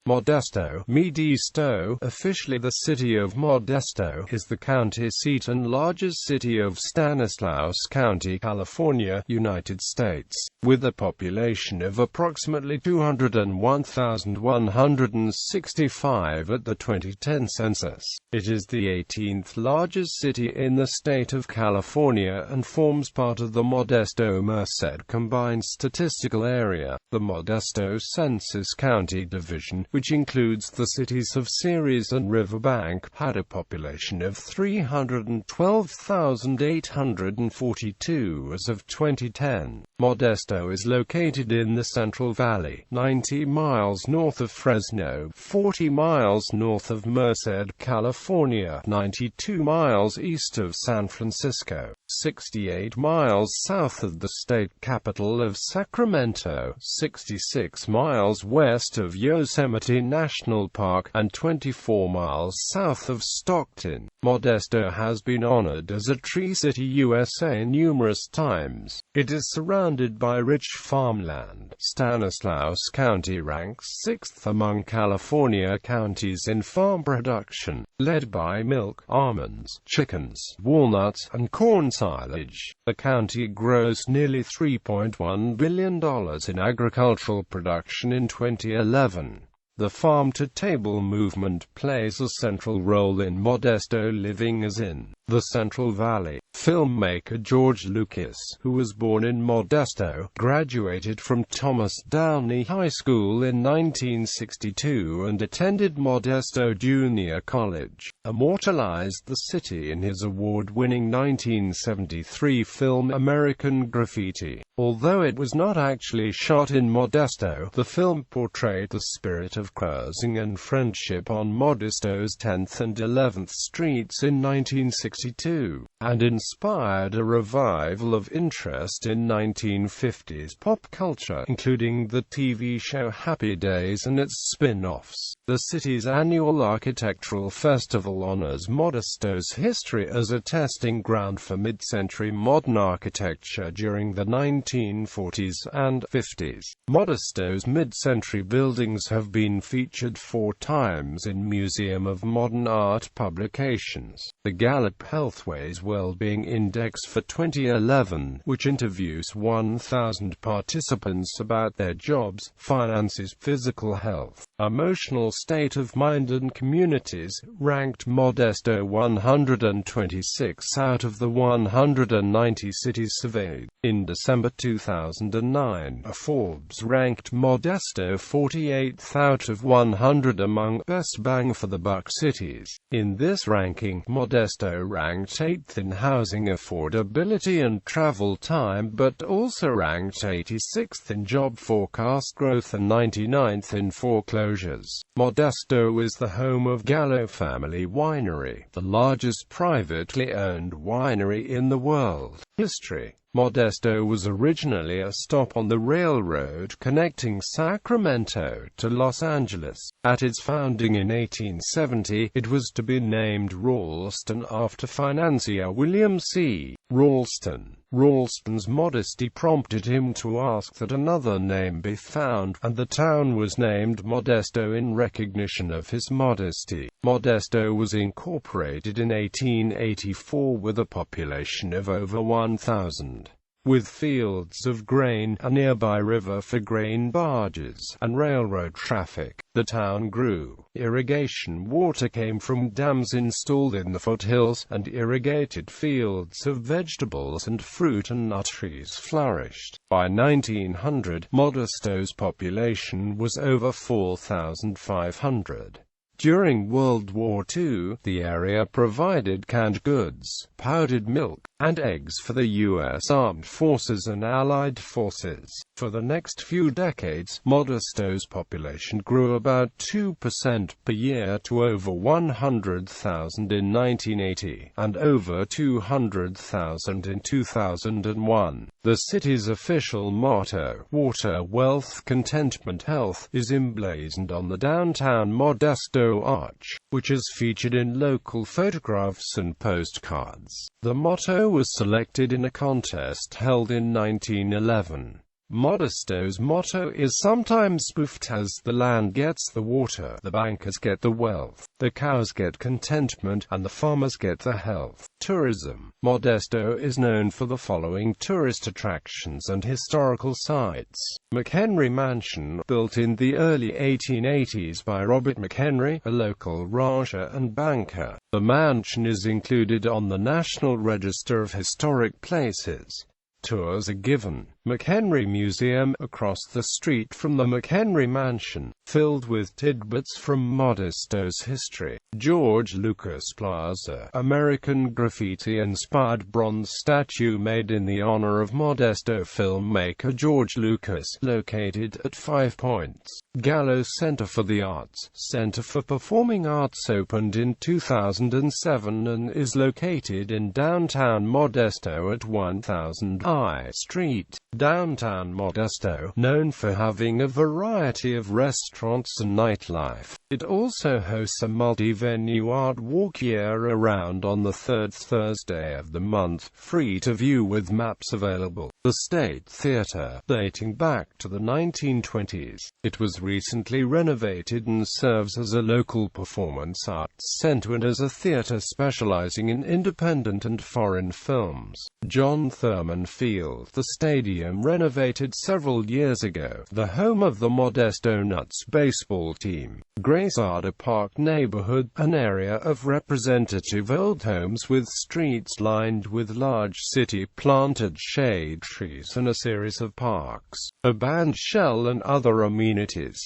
Modesto, məʻdɛstoʊ, officially the City of Modesto, is the county seat and largest city of Stanislaus County, California, United States, with a population of approximately 201,165 at the 2010 census. It is the 18th largest city in the state of California and forms part of the Modesto-Merced combined statistical area, the Modesto Census County Division, which includes the cities of Ceres and Riverbank, had a population of 312,842 as of 2010. Modesto is located in the Central Valley, 90 miles north of Fresno, 40 miles north of Merced, California, 92 miles east of San Francisco, 68 miles south of the state capital of Sacramento, 66 miles west of Yosemite National Park, and 24 miles south of Stockton. Modesto has been honored as a Tree City USA numerous times. It is surrounded by rich farmland. Stanislaus County ranks 6th among California counties in farm production, led by milk, almonds, chickens, walnuts, and corn silage. The county gross nearly $3.1 billion in agricultural production in 2011. The farm-to-table movement plays a central role in Modesto living as in the Central Valley. Filmmaker George Lucas, who was born in Modesto, graduated from Thomas Downey High School in 1962 and attended Modesto Junior College, immortalized the city in his award-winning 1973 film American Graffiti. Although it was not actually shot in Modesto, the film portrayed the spirit of cruising and friendship on Modesto's 10th and 11th Streets in 1962, and inspired a revival of interest in 1950s pop culture, including the TV show Happy Days and its spin-offs. The city's annual architectural festival honors Modesto's history as a testing ground for mid-century modern architecture during the 1940s and 50s. Modesto's mid-century buildings have been featured 4 times in Museum of Modern Art publications. The Gallup Healthways Wellbeing Index for 2011, which interviews 1,000 participants about their jobs, finances, physical health, emotional state of mind and communities, ranked Modesto 126 out of the 190 cities surveyed. In December 2009, Forbes ranked Modesto 48th out of 100 among best bang-for-the-buck cities. In this ranking, Modesto ranked 8th in housing affordability and travel time, but also ranked 86th in job forecast growth and 99th in foreclosures. Modesto is the home of Gallo Family Winery, the largest privately owned winery in the world. History. Modesto was originally a stop on the railroad connecting Sacramento to Los Angeles. At its founding in 1870, it was to be named Ralston after financier William C. Ralston. Ralston's modesty prompted him to ask that another name be found, and the town was named Modesto in recognition of his modesty. Modesto was incorporated in 1884 with a population of over 1,000. With fields of grain, a nearby river for grain barges, and railroad traffic, the town grew. Irrigation water came from dams installed in the foothills, and irrigated fields of vegetables and fruit and nut trees flourished. By 1900, Modesto's population was over 4,500. During World War II, the area provided canned goods, powdered milk, and eggs for the U.S. Armed Forces and Allied Forces. For the next few decades, Modesto's population grew about 2% per year to over 100,000 in 1980, and over 200,000 in 2001. The city's official motto, Water, Wealth, Contentment, Health, is emblazoned on the downtown Modesto arch, which is featured in local photographs and postcards. The motto was selected in a contest held in 1911. Modesto's motto is sometimes spoofed as "the land gets the water, the bankers get the wealth, the cows get contentment, and the farmers get the health." Tourism. Modesto is known for the following tourist attractions and historical sites. McHenry Mansion, built in the early 1880s by Robert McHenry, a local rancher and banker. The mansion is included on the National Register of Historic Places. Tours are given. McHenry Museum, across the street from the McHenry Mansion, filled with tidbits from Modesto's history. George Lucas Plaza, American graffiti-inspired bronze statue made in the honor of Modesto filmmaker George Lucas, located at 5 Points. Gallo Center for the Arts, Center for Performing Arts, opened in 2007 and is located in downtown Modesto at 1000 I Street. Downtown Modesto, known for having a variety of restaurants and nightlife. It also hosts a multi-venue art walk year-round on the third Thursday of the month, free to view with maps available. The State Theater, dating back to the 1920s. It was recently renovated and serves as a local performance arts center and as a theater specializing in independent and foreign films. John Thurman Field. The stadium, renovated several years ago, the home of the Modesto Nuts baseball team. Grace-Ade Park neighborhood, an area of representative old homes with streets lined with large city-planted shade trees and a series of parks, a band shell and other amenities.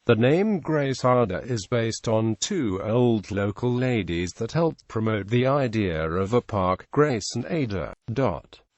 The name Grace-Ade is based on two old local ladies that helped promote the idea of a park, Grace and Ada.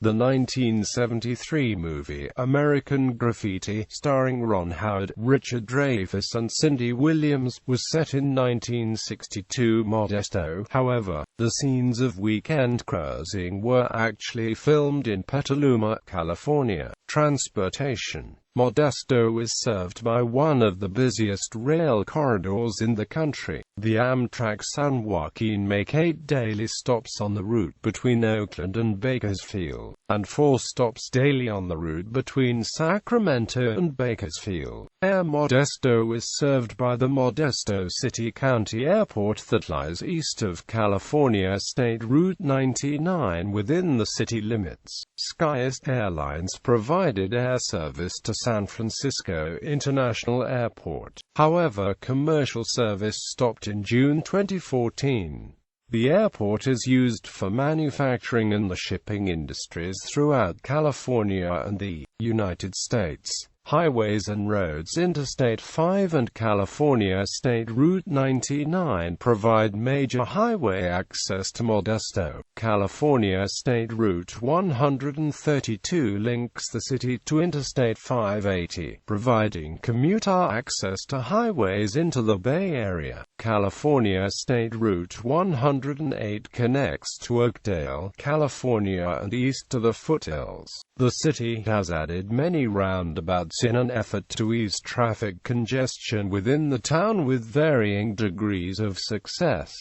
The 1973 movie, American Graffiti, starring Ron Howard, Richard Dreyfuss and Cindy Williams, was set in 1962 Modesto. However, the scenes of weekend cruising were actually filmed in Petaluma, California. Transportation. Modesto is served by one of the busiest rail corridors in the country. The Amtrak San Joaquin make 8 daily stops on the route between Oakland and Bakersfield, and 4 stops daily on the route between Sacramento and Bakersfield. Air Modesto is served by the Modesto City-County Airport that lies east of California State Route 99 within the city limits. Skaggs Airlines provided air service to San Francisco International Airport. However, commercial service stopped in June 2014. The airport is used for manufacturing and the shipping industries throughout California and the United States. Highways and roads. Interstate 5 and California State Route 99 provide major highway access to Modesto. California State Route 132 links the city to Interstate 580, providing commuter access to highways into the Bay Area. California State Route 108 connects to Oakdale, California and east to the foothills. The city has added many roundabouts in an effort to ease traffic congestion within the town with varying degrees of success.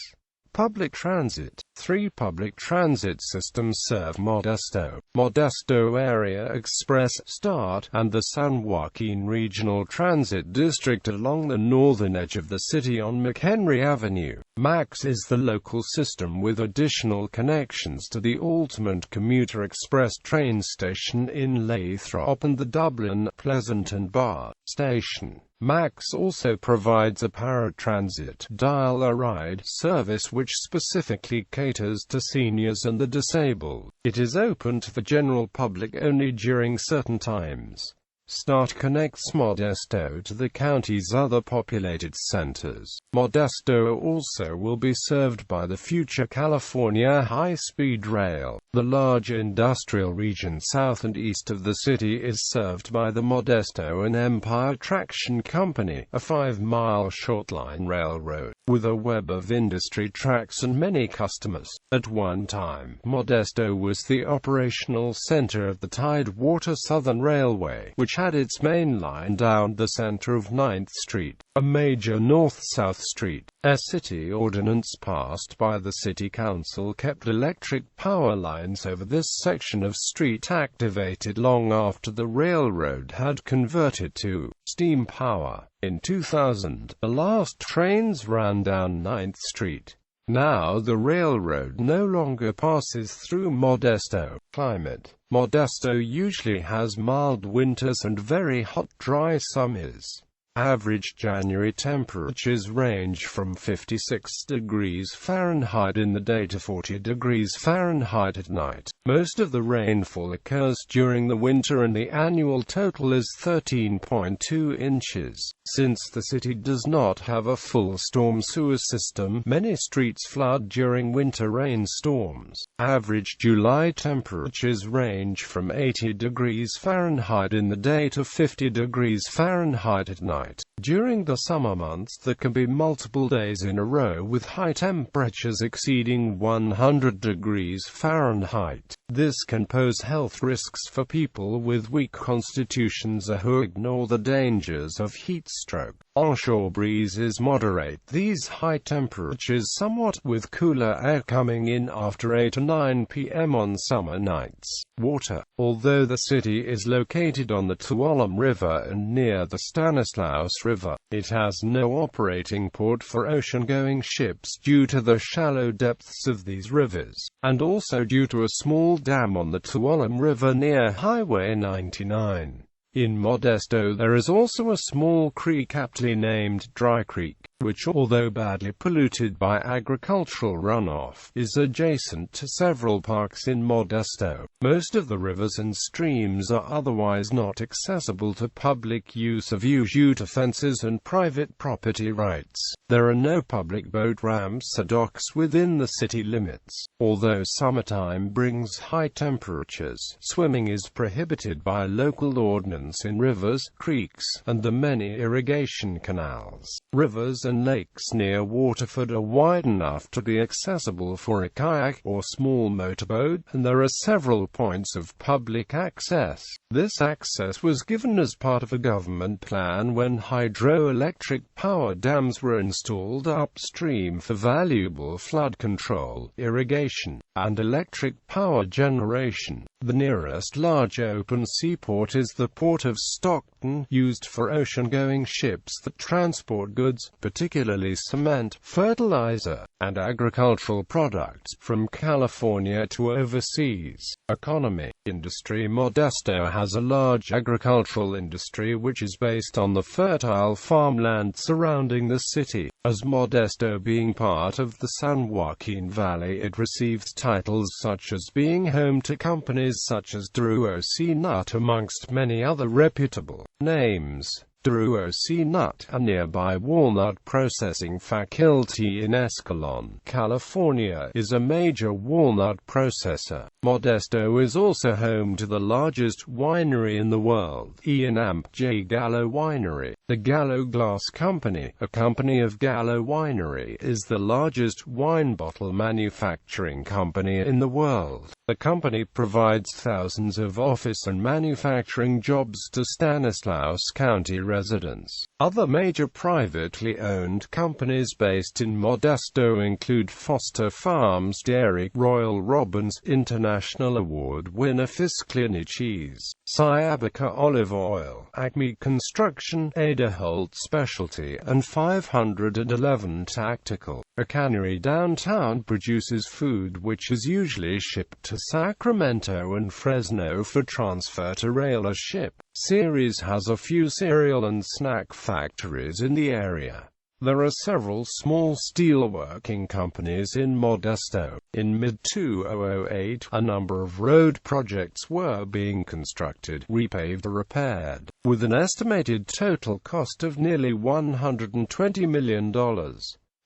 Public transit. 3 public transit systems serve Modesto: Modesto Area Express, START, and the San Joaquin Regional Transit District along the northern edge of the city on McHenry Avenue. MAX is the local system with additional connections to the Altamont Commuter Express train station in Lathrop and the Dublin, Pleasanton Bar station. MAX also provides a paratransit dial-a-ride service which specifically caters to seniors and the disabled. It is open to the general public only during certain times. START connects Modesto to the county's other populated centers. Modesto also will be served by the future California High-Speed Rail. The large industrial region south and east of the city is served by the Modesto and Empire Traction Company, a 5-mile short-line railroad, with a web of industry tracks and many customers. At one time, Modesto was the operational center of the Tidewater Southern Railway, which had its main line down the center of 9th Street, a major north-south street. A city ordinance passed by the city council kept electric power lines over this section of street activated long after the railroad had converted to steam power. In 2000, the last trains ran down 9th Street. Now the railroad no longer passes through Modesto. Climate. Modesto usually has mild winters and very hot dry summers. Average January temperatures range from 56 degrees Fahrenheit in the day to 40 degrees Fahrenheit at night. Most of the rainfall occurs during the winter and the annual total is 13.2 inches. Since the city does not have a full storm sewer system, many streets flood during winter rainstorms. Average July temperatures range from 80 degrees Fahrenheit in the day to 50 degrees Fahrenheit at night. During the summer months there can be multiple days in a row with high temperatures exceeding 100 degrees Fahrenheit. This can pose health risks for people with weak constitutions or who ignore the dangers of heat stroke. Onshore breezes moderate these high temperatures somewhat, with cooler air coming in after 8 or 9 p.m. on summer nights. Water. Although the city is located on the Tuolumne River and near the Stanislaus River, it has no operating port for ocean-going ships due to the shallow depths of these rivers, and also due to a small dam on the Tuolumne River near Highway 99. In Modesto there is also a small creek aptly named Dry Creek, which, although badly polluted by agricultural runoff, is adjacent to several parks in Modesto. Most of the rivers and streams are otherwise not accessible to public use due to fences and private property rights. There are no public boat ramps or docks within the city limits. Although summertime brings high temperatures, swimming is prohibited by local ordinance in rivers, creeks, and the many irrigation canals. Rivers and lakes near Waterford are wide enough to be accessible for a kayak or small motorboat, and there are several points of public access. This access was given as part of a government plan when hydroelectric power dams were installed upstream for valuable flood control, irrigation, and electric power generation. The nearest large open seaport is the port of Stockton, used for ocean-going ships that transport goods, particularly cement, fertilizer, and agricultural products, from California to overseas. Economy. Industry. Modesto has a large agricultural industry which is based on the fertile farmland surrounding the city. As Modesto being part of the San Joaquin Valley, it receives titles such as being home to companies such as Nut, amongst many other reputable names. Nut, a nearby walnut processing facility in Escalon, California, is a major walnut processor. Modesto is also home to the largest winery in the world, J. Gallo Winery. The Gallo Glass Company, a company of Gallo Winery, is the largest wine bottle manufacturing company in the world. The company provides thousands of office and manufacturing jobs to Stanislaus County residents. Other major privately owned companies based in Modesto include Foster Farms Dairy, Royal Robbins, International Award winner Fisclini Cheese, Sciabica Olive Oil, Acme Construction, Ada Holt Specialty, and 511 Tactical. A cannery downtown produces food which is usually shipped to Sacramento and Fresno for transfer to rail or ship. Ceres has a few cereal and snack factories in the area. There are several small steelworking companies in Modesto. In mid-2008, a number of road projects were being constructed, repaved or repaired, with an estimated total cost of nearly $120 million.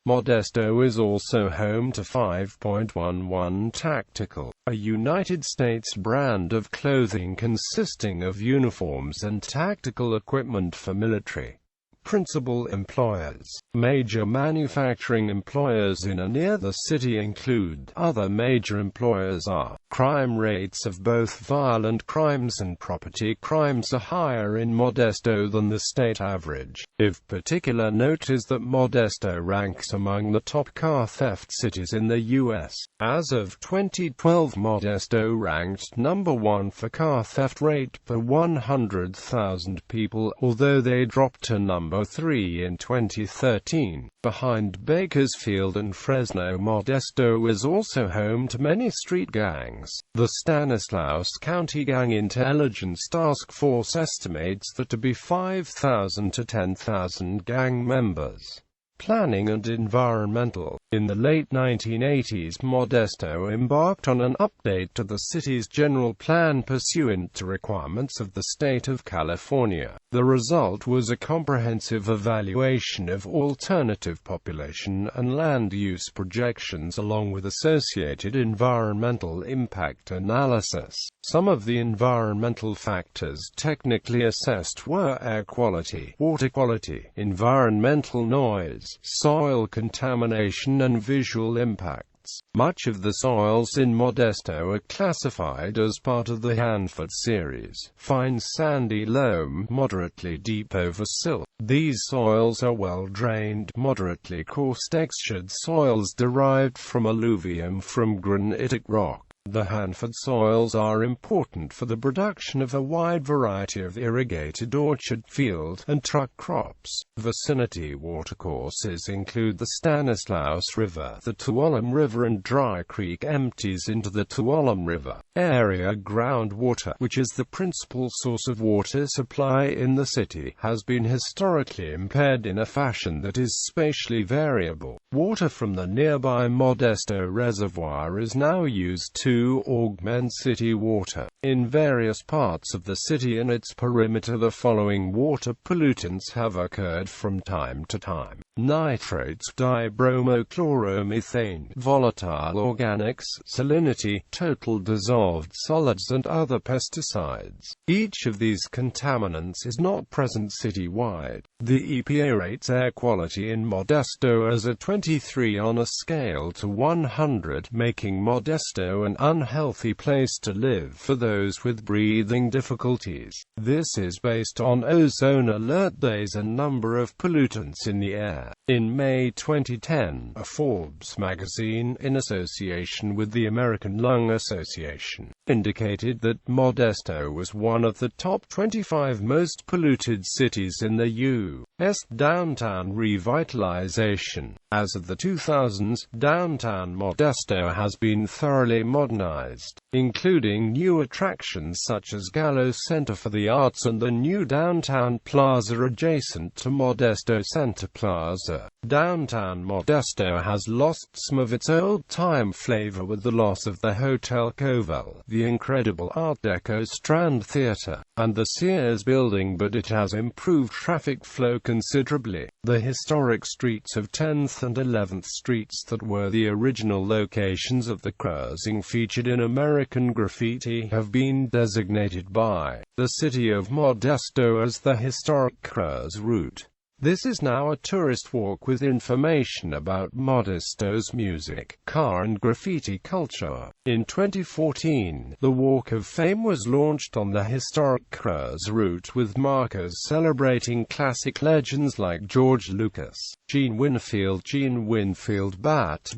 Modesto is also home to 5.11 Tactical, a United States brand of clothing consisting of uniforms and tactical equipment for military Principal employers. Major manufacturing employers in and near the city include. Other major employers are. Crime rates of both violent crimes and property crimes are higher in Modesto than the state average. Of particular note is that Modesto ranks among the top car theft cities in the U.S. As of 2012, Modesto ranked number 1 for car theft rate per 100,000 people, although they dropped to number 3 in 2013. Behind Bakersfield and Fresno, Modesto is also home to many street gangs. The Stanislaus County Gang Intelligence Task Force estimates there to be 5,000 to 10,000 gang members. Planning and environmental. In the late 1980s, Modesto embarked on an update to the city's general plan pursuant to requirements of the state of California. The result was a comprehensive evaluation of alternative population and land use projections along with associated environmental impact analysis. Some of the environmental factors technically assessed were air quality, water quality, environmental noise, soil contamination and visual impacts. Much of the soils in Modesto are classified as part of the Hanford series. Fine sandy loam, moderately deep over silt. These soils are well-drained, moderately coarse-textured soils derived from alluvium from granitic rock. The Hanford soils are important for the production of a wide variety of irrigated orchard, field, and truck crops. Vicinity watercourses include the Stanislaus River, the Tuolumne River, and Dry Creek empties into the Tuolumne River. Area groundwater, which is the principal source of water supply in the city, has been historically impaired in a fashion that is spatially variable. Water from the nearby Modesto Reservoir is now used to augment city water. In various parts of the city and its perimeter, the following water pollutants have occurred from time to time: nitrates, dibromochloromethane, volatile organics, salinity, total dissolved solids, and other pesticides. Each of these contaminants is not present citywide. The EPA rates air quality in Modesto as a 23 on a scale to 100, making Modesto an unhealthy place to live for those with breathing difficulties. This is based on ozone alert days and number of pollutants in the air. In May 2010, a Forbes magazine, in association with the American Lung Association, indicated that Modesto was one of the top 25 most polluted cities in the U.S. Downtown revitalization. As of the 2000s, downtown Modesto has been thoroughly modernized, including new attractions such as Gallo Center for the Arts and the new downtown plaza adjacent to Modesto Center Plaza. Downtown Modesto has lost some of its old-time flavor with the loss of the Hotel Covel, the incredible Art Deco Strand Theater, and the Sears building, but it has improved traffic flow considerably. The historic streets of 10th and 11th Streets that were the original locations of the crossing featured in American Graffiti have been designated by the City of Modesto as the historic cross route. This is now a tourist walk with information about Modesto's music, car and graffiti culture. In 2014, the Walk of Fame was launched on the historic cross route with markers celebrating classic legends like George Lucas, Gene Winfield, Bat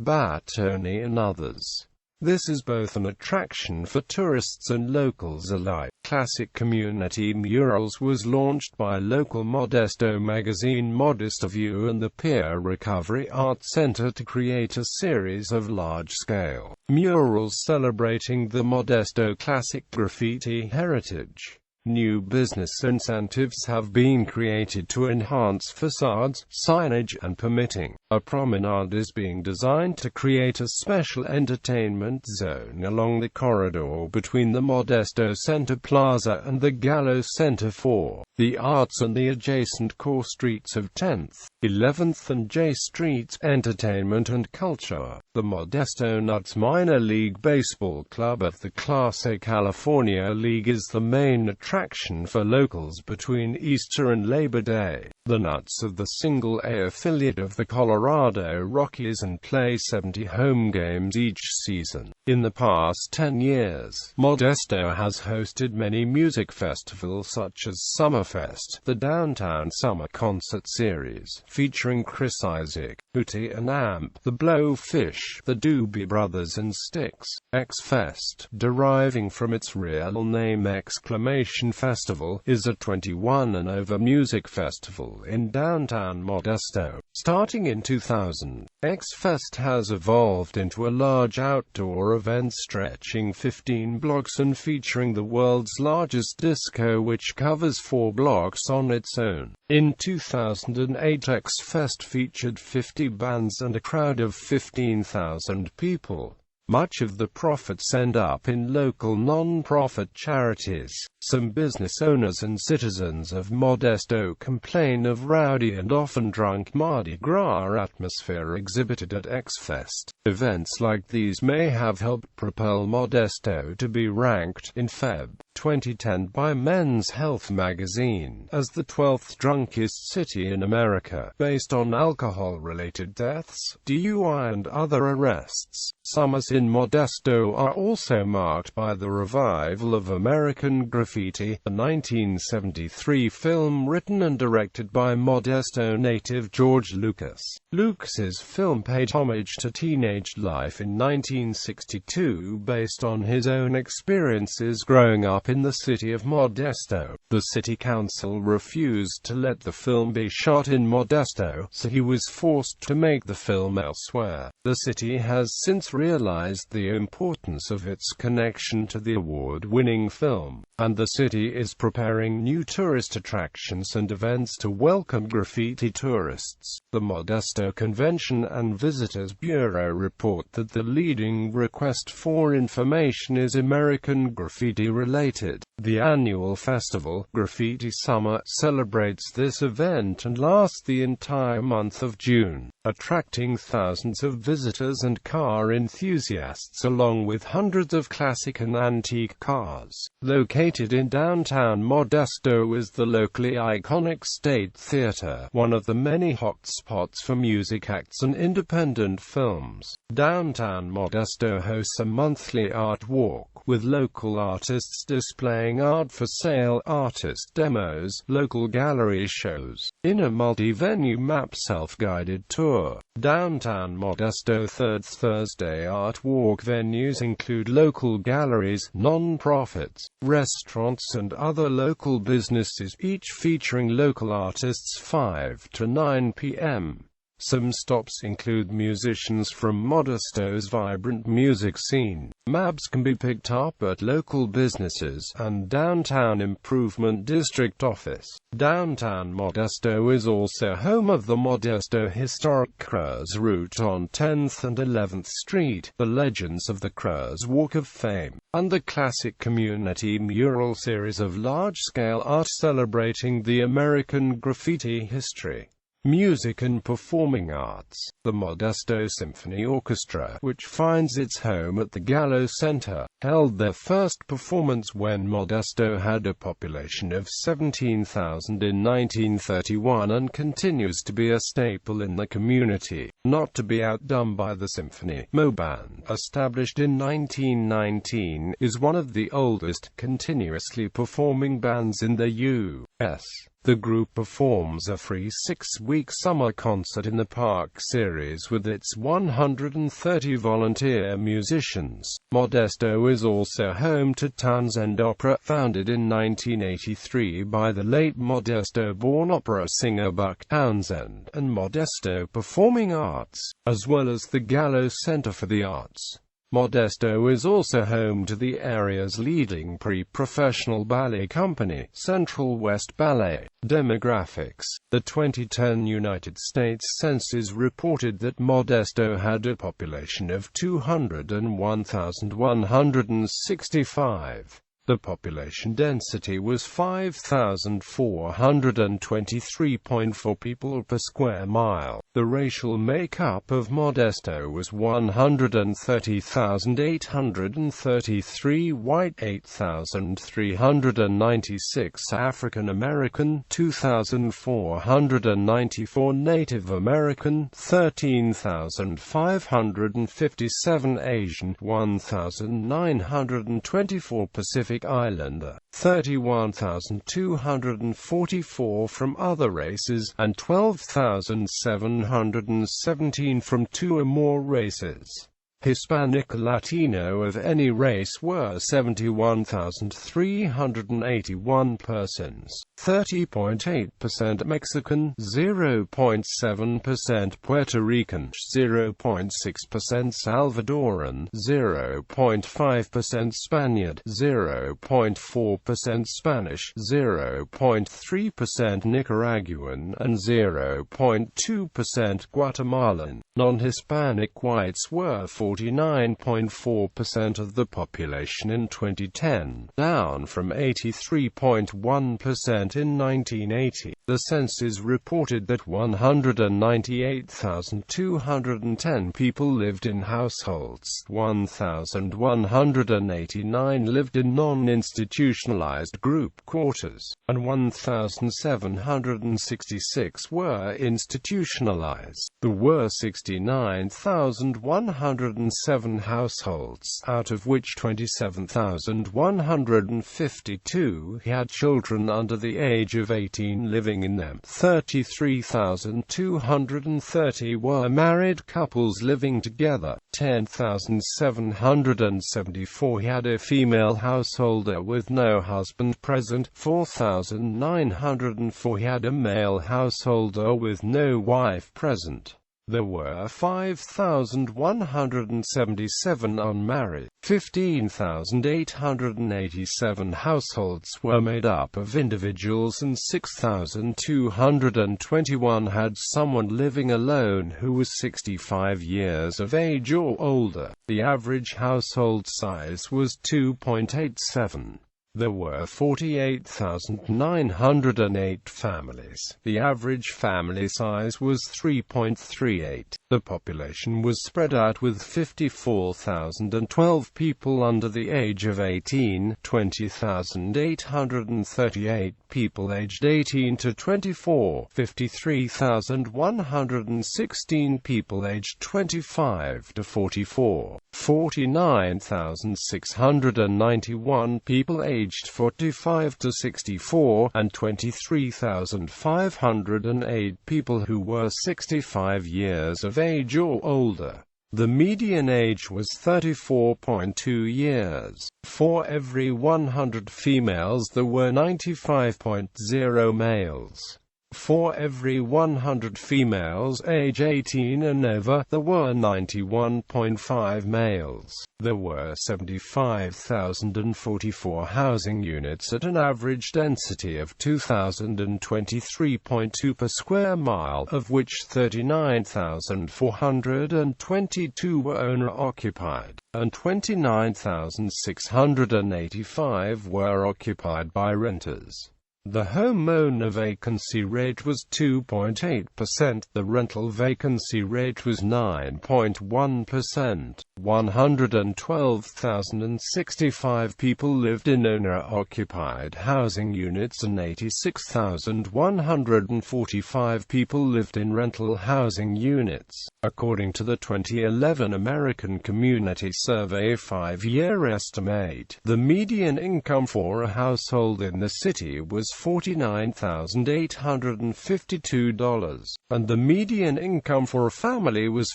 Tony, and others. This is both an attraction for tourists and locals alike. Classic community murals was launched by local Modesto magazine Modesto and the Peer Recovery Art Center to create a series of large-scale murals celebrating the Modesto classic graffiti heritage. New business incentives have been created to enhance facades, signage, and permitting. A promenade is being designed to create a special entertainment zone along the corridor between the Modesto Center Plaza and the Gallo Center for the Arts and the adjacent core streets of 10th, 11th and J Streets, entertainment and culture. The Modesto Nuts Minor League Baseball Club at the Class A California League is the main attraction for locals between Easter and Labor Day. The Nuts are the Single-A affiliate of the Colorado Rockies and play 70 home games each season. In the past 10 years, Modesto has hosted many music festivals such as Summerfest, the Downtown Summer Concert Series, featuring Chris Isaak, Hootie and Amp, the Blowfish, the Doobie Brothers and Styx, X-Fest, deriving from its real name Exclamation Festival, is a 21 and over music festival in downtown Modesto. Starting in 2000, X-Fest has evolved into a large outdoor event stretching 15 blocks and featuring the world's largest disco, which covers 4 blocks on its own. In 2008, X-Fest featured 50 bands and a crowd of 15,000 people. Much of the profits end up in local non-profit charities. Some business owners and citizens of Modesto complain of rowdy and often drunk Mardi Gras atmosphere exhibited at X-Fest. Events like these may have helped propel Modesto to be ranked, in Feb. 2010 by Men's Health magazine, as the 12th drunkest city in America, based on alcohol-related deaths, DUI and other arrests. Summers in Modesto are also marked by the revival of American Graffiti, a 1973 film written and directed by Modesto native George Lucas. Lucas's film paid homage to teenage life in 1962 based on his own experiences growing up in the city of Modesto. The city council refused to let the film be shot in Modesto, so he was forced to make the film elsewhere. The city has since realized the importance of its connection to the award-winning film, and the city is preparing new tourist attractions and events to welcome graffiti tourists. The Modesto Convention and Visitors Bureau report that the leading request for information is American graffiti related. The annual festival, Graffiti Summer, celebrates this event and lasts the entire month of June, attracting thousands of visitors and car enthusiasts along with hundreds of classic and antique cars. Located in downtown Modesto is the locally iconic State Theater, one of the many hot spots for music acts and independent films. Downtown Modesto hosts a monthly art walk, with local artists displaying art for sale, artist demos, local gallery shows, in a multi-venue map self-guided tour. Downtown Modesto Third Thursday Art Walk venues include local galleries, non-profits, restaurants and other local businesses, each featuring local artists 5 to 9 p.m. Some stops include musicians from Modesto's vibrant music scene. Maps can be picked up at local businesses and Downtown Improvement District office. Downtown Modesto is also home of the Modesto Historic Crows Route on 10th and 11th Street, the Legends of the Crows Walk of Fame, and the classic community mural series of large-scale art celebrating the American graffiti history. Music and performing arts. The Modesto Symphony Orchestra, which finds its home at the Gallo Center, held their first performance when Modesto had a population of 17,000 in 1931 and continues to be a staple in the community. Not to be outdone by the Symphony Mo Band, established in 1919, is one of the oldest continuously performing bands in the U.S. The group performs a free 6-week summer concert in the Park series with its 130 volunteer musicians. Modesto is also home to Townsend Opera, founded in 1983 by the late Modesto-born opera singer Buck Townsend, and Modesto Performing Arts, as well as the Gallo Center for the Arts. Modesto is also home to the area's leading pre-professional ballet company, Central West Ballet. Demographics. The 2010 United States Census reported that Modesto had a population of 201,165. The population density was 5,423.4 people per square mile. The racial makeup of Modesto was 130,833 white, 8,396 African American, 2,494 Native American, 13,557 Asian, 1,924 Pacific Islander, 31,244 from other races, and 12,717 from 2 or more races. Hispanic Latino of any race were 71,381 persons, 30.8% Mexican, 0.7% Puerto Rican, 0.6% Salvadoran, 0.5% Spaniard, 0.4% Spanish, 0.3% Nicaraguan, and 0.2% Guatemalan. Non-Hispanic whites were 49.4% of the population in 2010, down from 83.1% in 1980. The census reported that 198,210 people lived in households, 1,189 lived in non-institutionalized group quarters, and 1,766 were institutionalized. There were 69,107 households, out of which 27,152 had children under the age of 18 living in them. 33,230 were married couples living together. 10,774 had a female householder with no husband present. 4,904 had a male householder with no wife present. There were 5,177 unmarried. 15,887 households were made up of individuals and 6,221 had someone living alone who was 65 years of age or older. The average household size was 2.87. There were 48,908 families. The average family size was 3.38. The population was spread out with 54,012 people under the age of 18, 20,838 people aged 18 to 24, 53,116 people aged 25 to 44, 49,691 people aged 45 to 64, and 23,508 people who were 65 years of age or older. The median age was 34.2 years. For every 100 females there were 95.0 males. For every 100 females age 18 and over, there were 91.5 males. There were 75,044 housing units at an average density of 2,023.2 per square mile, of which 39,422 were owner-occupied, and 29,685 were occupied by renters. The homeowner vacancy rate was 2.8%. The rental vacancy rate was 9.1%. 112,065 people lived in owner-occupied housing units and 86,145 people lived in rental housing units. According to the 2011 American Community Survey 5-year estimate, the median income for a household in the city was $49,852, and the median income for a family was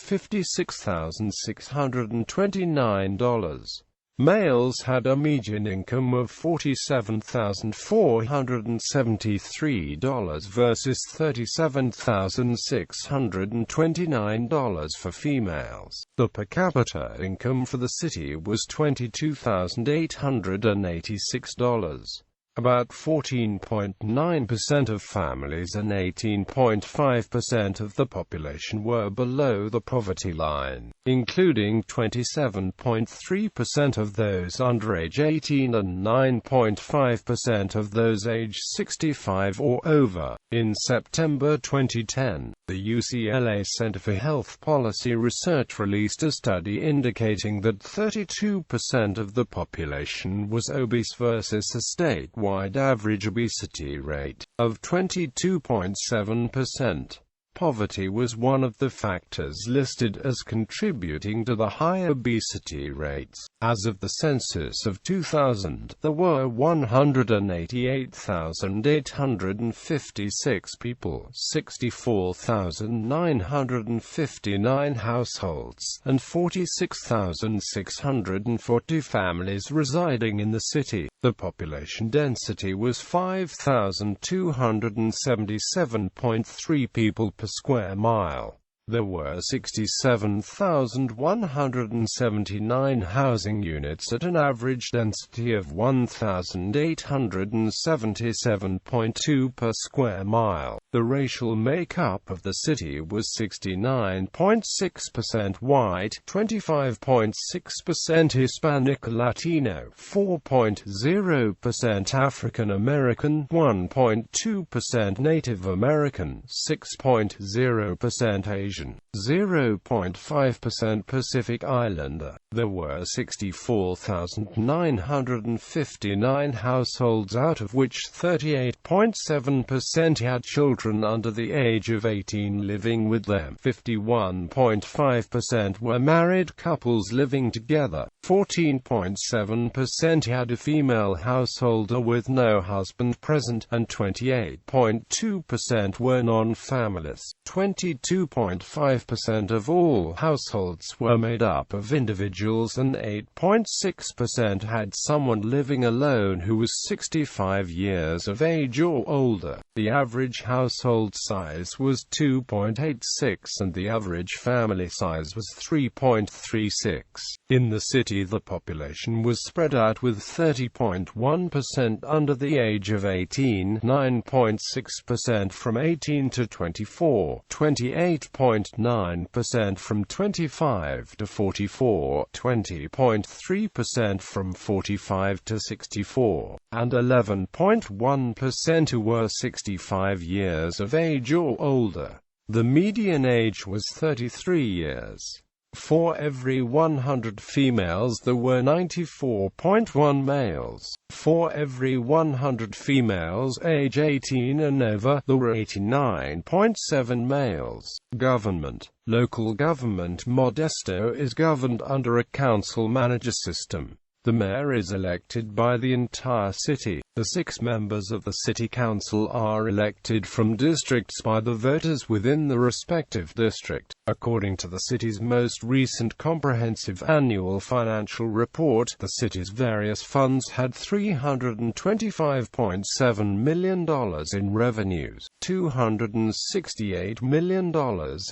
$56,629. Males had a median income of $47,473 versus $37,629 for females. The per capita income for the city was $22,886. About 14.9% of families and 18.5% of the population were below the poverty line, including 27.3% of those under age 18 and 9.5% of those age 65 or over. In September 2010, the UCLA Center for Health Policy Research released a study indicating that 32% of the population was obese versus a statewide average obesity rate of 22.7%. Poverty was one of the factors listed as contributing to the high obesity rates. As of the census of 2000, there were 188,856 people, 64,959 households, and 46,640 families residing in the city. The population density was 5,277.3 people per square mile. There were 67,179 housing units at an average density of 1,877.2 per square mile. The racial makeup of the city was 69.6% white, 25.6% Hispanic Latino, 4.0% African American, 1.2% Native American, 6.0% Asian, 0.5% Pacific Islander. There were 64,959 households, out of which 38.7% had children under the age of 18 living with them. 51.5% were married couples living together. 14.7% had a female householder with no husband present, and 28.2% were non-families. 22.5% of all households were made up of individuals, and 8.6% had someone living alone who was 65 years of age or older. The average household size was 2.86 and the average family size was 3.36. In the city, the population was spread out with 30.1% under the age of 18, 9.6% from 18 to 24, 28.9% from 25 to 44, 20.3% from 45 to 64, and 11.1% who were 65 years of age or older. The median age was 33 years. For every 100 females there were 94.1 males. For every 100 females age 18 and over, there were 89.7 males. Government. Local government. Modesto is governed under a council-manager system. The mayor is elected by the entire city. The 6 members of the city council are elected from districts by the voters within the respective district. According to the city's most recent comprehensive annual financial report, the city's various funds had $325.7 million in revenues, $268 million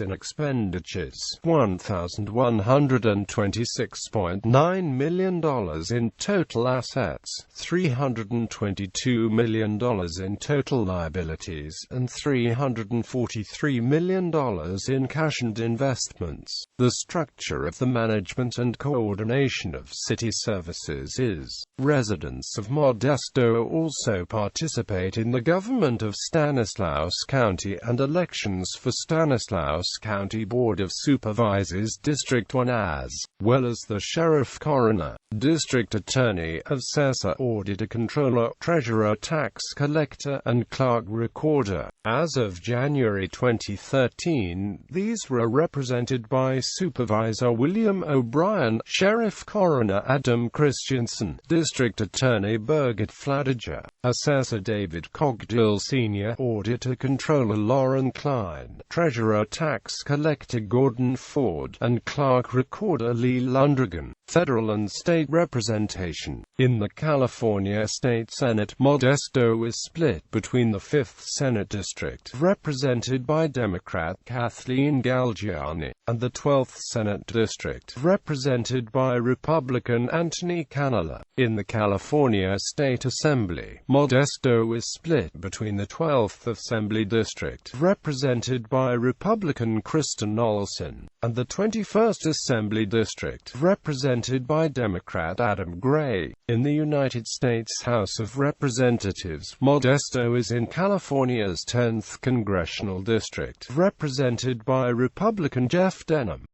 in expenditures, $1,126.9 million in total assets, $322 million in total liabilities, and $343 million in cash and investments. The structure of the management and coordination of city services is. Residents of Modesto also participate in the government of Stanislaus County and elections for Stanislaus County Board of Supervisors District 1, as well as the Sheriff, Coroner, District Attorney, Assessor, Auditor, Controller, Treasurer, Tax Collector, and Clerk Recorder. As of January 2013, these were represented by Supervisor William O'Brien, Sheriff Coroner Adam Christensen, District Attorney Birgit Fladiger, Assessor David Cogdill Sr., Auditor Controller Lauren Klein, Treasurer Tax Collector Gordon Ford, and Clerk Recorder Lee Lundragan. Federal and state representatives representation. In the California State Senate, Modesto is split between the 5th Senate District, represented by Democrat Kathleen Galgiani, and the 12th Senate District, represented by Republican Anthony Canela. In the California State Assembly, Modesto is split between the 12th Assembly District, represented by Republican Kristen Olson, and the 21st Assembly District, represented by Democrat Adam Gray. In the United States House of Representatives, Modesto is in California's 10th Congressional District, represented by Republican Jeff Denham.